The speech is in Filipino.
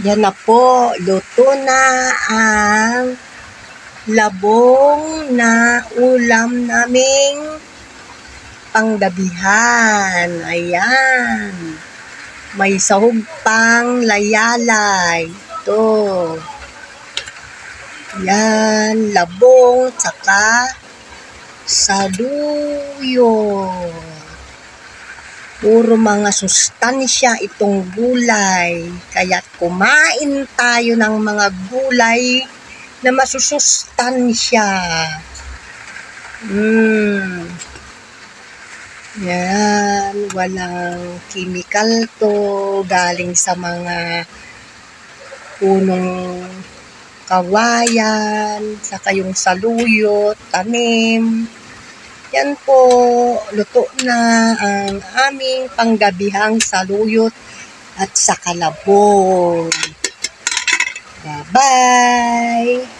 Yan na po, luto na ang labong na ulam naming panggabihan. Ayan. May sahog pang layalay. Ito. Yan, labong, tsaka saluyot. Puro mga sustansya itong gulay. Kaya't kumain tayo ng mga gulay na masusustansya. Yan, walang chemical to. Galing sa mga punong kawayan, saka yung saluyot, tanim. Yan po, luto na ang aming panggabihang saluyot at saka labong. Bye-bye!